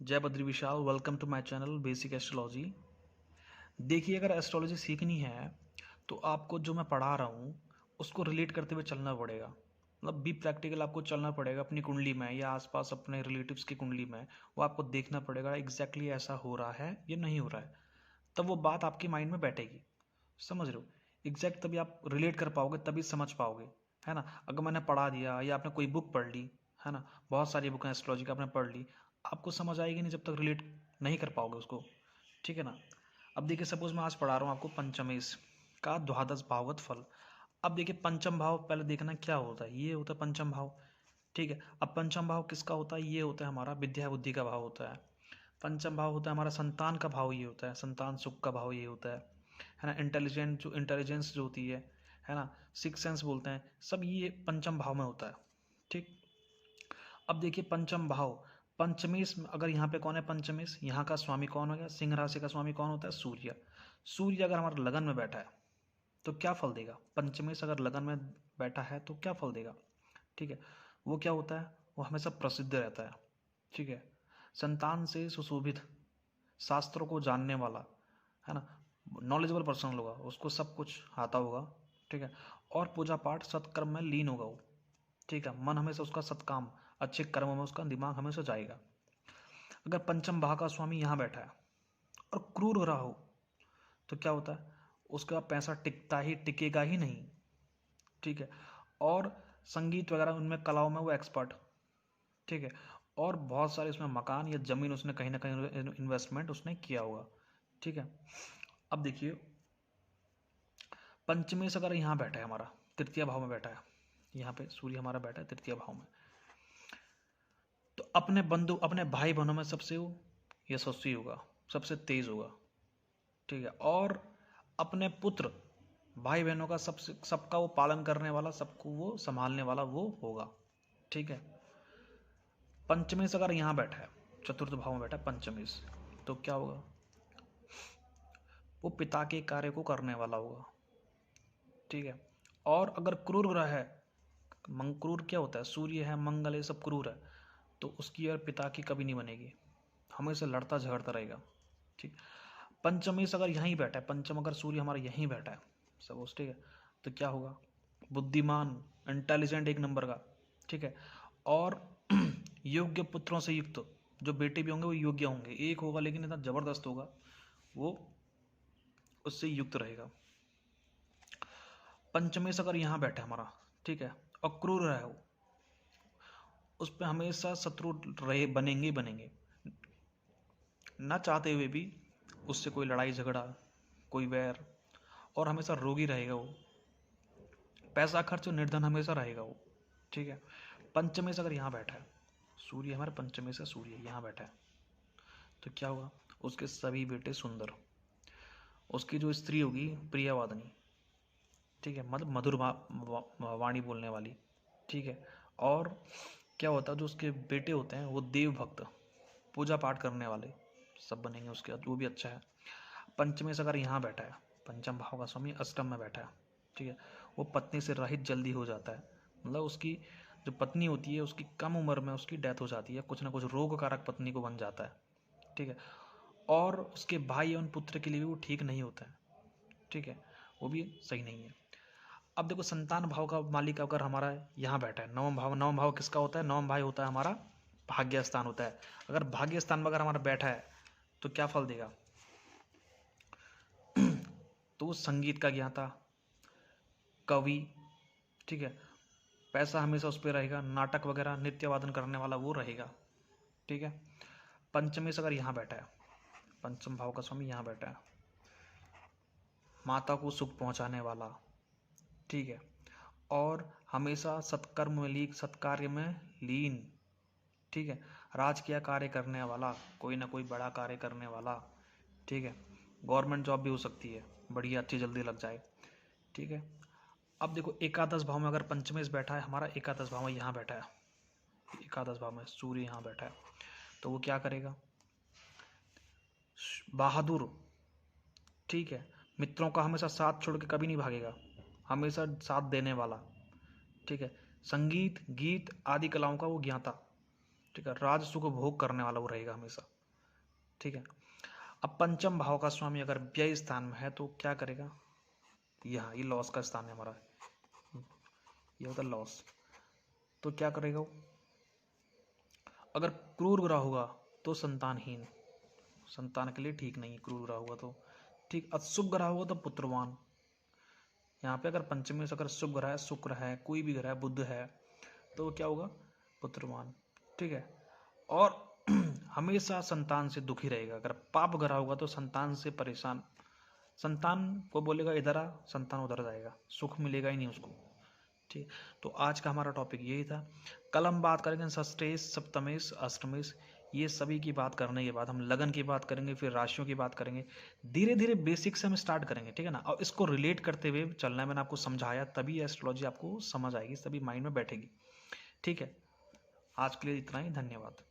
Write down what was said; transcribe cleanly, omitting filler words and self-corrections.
जय Badri Vishal, welcome to my channel basic astrology. देखिए, अगर एस्ट्रोलॉजी सीखनी है तो आपको जो मैं पढ़ा रहा हूँ उसको रिलेट करते हुए चलना पड़ेगा। मतलब बी प्रैक्टिकल आपको चलना पड़ेगा अपनी कुंडली में या आसपास अपने रिलेटिव्स की कुंडली में। वो आपको देखना पड़ेगा एग्जैक्टली ऐसा हो रहा है या नहीं हो रहा है, तब वो बात आपके माइंड में बैठेगी। समझ रहे हो? एग्जैक्ट तभी आप रिलेट कर पाओगे, तभी समझ पाओगे, है ना। अगर मैंने पढ़ा दिया या आपने कोई बुक पढ़ ली, है ना, बहुत सारी बुक हैं एस्ट्रोलॉजी की आपने पढ़ ली, आपको समझ आएगी नहीं जब तक रिलेट नहीं कर पाओगे उसको। ठीक है ना। अब देखिए, सपोज मैं आज पढ़ा रहा हूँ आपको पंचमेश का द्वादश भावगत फल। अब देखिए, पंचम भाव पहले देखना क्या होता है। ये होता है पंचम भाव। ठीक है। अब पंचम भाव किसका होता है? ये होता है हमारा विद्या बुद्धि का भाव होता है। पंचम भाव होता है हमारा संतान का भाव, ये होता है संतान सुख का भाव, ये होता है ना। इंटेलिजेंस जो होती है ना, सिक्स सेंस बोलते हैं, सब ये पंचम भाव में होता है। ठीक। अब देखिए, पंचम भाव पंचमेश में अगर यहाँ पे कौन है? पंचमेश। यहाँ का स्वामी कौन हो गया? सिंह राशि का स्वामी कौन होता है? सूर्य। सूर्य अगर हमारे लगन में बैठा है तो क्या फल देगा? पंचमेश अगर लगन में बैठा है तो क्या फल देगा? ठीक है। वो क्या होता है? वो हमेशा प्रसिद्ध रहता है। ठीक है। संतान से सुशोभित, शास्त्रों को जानने वाला, है ना, नॉलेजेबल पर्सन होगा, उसको सब कुछ आता होगा। ठीक है। और पूजा पाठ सत्कर्म में लीन होगा वो। ठीक है। मन हमेशा उसका सत्काम, अच्छे कर्म में उसका दिमाग हमेशा जाएगा। अगर पंचम भाव का स्वामी यहाँ बैठा है और क्रूर हो रहा हो तो क्या होता है? उसका पैसा टिकता ही टिकेगा ही नहीं। ठीक है। और संगीत वगैरह उनमें कलाओं में वो एक्सपर्ट। ठीक है। और बहुत सारे उसमें मकान या जमीन उसने कहीं ना कहीं इन्वेस्टमेंट उसने किया होगा। ठीक है। अब देखिए, पंचमेश अगर यहाँ बैठा है हमारा तृतीय भाव में बैठा है, यहाँ पे सूर्य हमारा बैठा है तृतीय भाव में, तो अपने बंधु अपने भाई बहनों में सबसे वो यशस्वी होगा, सबसे तेज होगा। ठीक है। और अपने पुत्र भाई बहनों का सबका वो पालन करने वाला, सबको वो संभालने वाला वो होगा। ठीक है। पंचमेश अगर यहाँ बैठा है, चतुर्थ भाव में बैठा है पंचमेश, तो क्या होगा? वो पिता के कार्य को करने वाला होगा। ठीक है। और अगर क्रूर ग्रह है, क्रूर क्या होता है? सूर्य है, मंगल है, सब क्रूर है, तो उसकी और पिता की कभी नहीं बनेगी, हमेशा लड़ता झगड़ता रहेगा। ठीक। पंचमेश अगर यहीं बैठा है, पंचम अगर सूर्य हमारा यहीं बैठा है सपोज, ठीक है, तो क्या होगा? बुद्धिमान, इंटेलिजेंट एक नंबर का। ठीक है। और योग्य पुत्रों से युक्त, जो बेटे भी होंगे वो योग्य होंगे। एक होगा लेकिन इतना जबरदस्त होगा, वो उससे युक्त रहेगा। पंचमेश अगर यहाँ बैठा है हमारा, ठीक है, और क्रूर है वो, उस पर हमेशा शत्रु रहे, बनेंगे ही बनेंगे, ना चाहते हुए भी उससे कोई लड़ाई झगड़ा, कोई वैर, और हमेशा रोगी रहेगा वो, पैसा खर्च और निर्धन हमेशा रहेगा वो। ठीक है। पंचमेश अगर यहाँ बैठा है, सूर्य हमारे पंचमेश से सूर्य यहाँ बैठा है, तो क्या होगा? उसके सभी बेटे सुंदर, उसकी जो स्त्री होगी प्रियवादिनी। ठीक है। मतलब मधुर वाणी बोलने वाली। ठीक है। और क्या होता है? जो उसके बेटे होते हैं वो देव भक्त, पूजा पाठ करने वाले, सब बनेंगे उसके बाद, वो भी अच्छा है। पंचमेश अगर यहाँ बैठा है, पंचम भाव का स्वामी अष्टम में बैठा है, ठीक है, वो पत्नी से रहित जल्दी हो जाता है। मतलब उसकी जो पत्नी होती है उसकी कम उम्र में उसकी डेथ हो जाती है, कुछ ना कुछ रोग कारक पत्नी को बन जाता है। ठीक है। और उसके भाई एवं पुत्र के लिए भी वो ठीक नहीं होता है। ठीक है। वो भी सही नहीं है। अब देखो, संतान भाव का मालिक अगर हमारा यहाँ बैठा है, नवम भाव, नवम भाव किसका होता है? नवम भाई होता है हमारा भाग्य स्थान होता है। अगर भाग्य स्थान में अगर हमारा बैठा है तो क्या फल देगा? तो वो संगीत का ज्ञाता, कवि। ठीक है। पैसा हमेशा उस पर रहेगा, नाटक वगैरह नृत्य वादन करने वाला वो रहेगा। ठीक है। पंचमेश अगर यहाँ बैठा है, पंचम भाव का स्वामी यहाँ बैठा है, माता को सुख पहुंचाने वाला। ठीक है। और हमेशा सत्कर्म में लीन, सत्कार्य में लीन। ठीक है। राजकीय कार्य करने वाला, कोई ना कोई बड़ा कार्य करने वाला। ठीक है। गवर्नमेंट जॉब भी हो सकती है, बढ़िया अच्छी जल्दी लग जाए। ठीक है। अब देखो, एकादश भाव में अगर पंचमेश बैठा है हमारा, एकादश भाव में यहाँ बैठा है, एकादश भाव में सूर्य यहाँ बैठा है, तो वो क्या करेगा? बहादुर। ठीक है। मित्रों का हमेशा साथ छोड़ के कभी नहीं भागेगा, हमेशा साथ देने वाला। ठीक है। संगीत, गीत आदि कलाओं का वो ज्ञाता। ठीक है। राज सुख भोग करने वाला वो रहेगा हमेशा। ठीक है। अब पंचम भाव का स्वामी अगर व्यय स्थान में है तो क्या करेगा, यहाँ ये लॉस का स्थान है हमारा, ये होता है लॉस, तो क्या करेगा वो, अगर क्रूर ग्रह होगा तो संतानहीन, संतान के लिए ठीक नहीं है क्रूर ग्रह होगा तो, ठीक। अशुभ ग्रह होगा तो पुत्रवान, यहाँ पे अगर पंचमी से अगर शुभ ग्रह है, शुक्र है, कोई भी ग्रह है, बुध है, तो क्या होगा, पुत्रवान, ठीक है। और हमेशा संतान से दुखी रहेगा, अगर पाप ग्रह होगा तो संतान से परेशान, संतान को बोलेगा इधर आ, संतान उधर जाएगा, सुख मिलेगा ही नहीं उसको, ठीक। तो आज का हमारा टॉपिक यही था। कल हम बात करेंगे षष्ठेश, सप्तमेश, अष्टमेश, ये सभी की बात करने के बाद हम लगन की बात करेंगे, फिर राशियों की बात करेंगे। धीरे धीरे बेसिक से हम स्टार्ट करेंगे, ठीक है ना, और इसको रिलेट करते हुए चलना है, मैंने आपको समझाया, तभी एस्ट्रोलॉजी आपको समझ आएगी, तभी माइंड में बैठेगी, ठीक है। आज के लिए इतना ही, धन्यवाद।